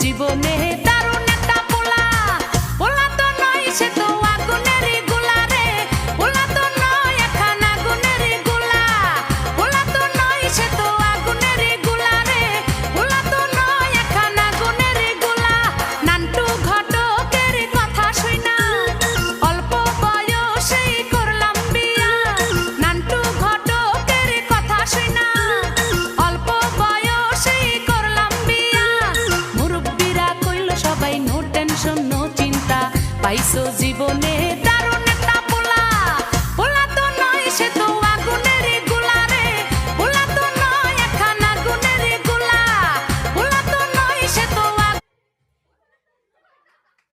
জীবনে দারুণ একটা পোলা, পোলা তো নয় সে তো আগুনেরই গোলা রে, পোলা তো নয় এখন আগুনেরই গোলা, পোলা তো নয় সে তো আগুনেরই গোলা রে, পোলা তো নয় এখন আগুনেরই গোলা। নান্টু ঘটকের কথা শুইনা অল্প বয়সেই করলাম বিয়া, নান্টু ঘটকের কথা শুইনা অল্প বয়সেই করলাম বিয়া। মুরব্বিরা কইল সবাই নো টেনশন নো চিন্তা, পাইছো জীবন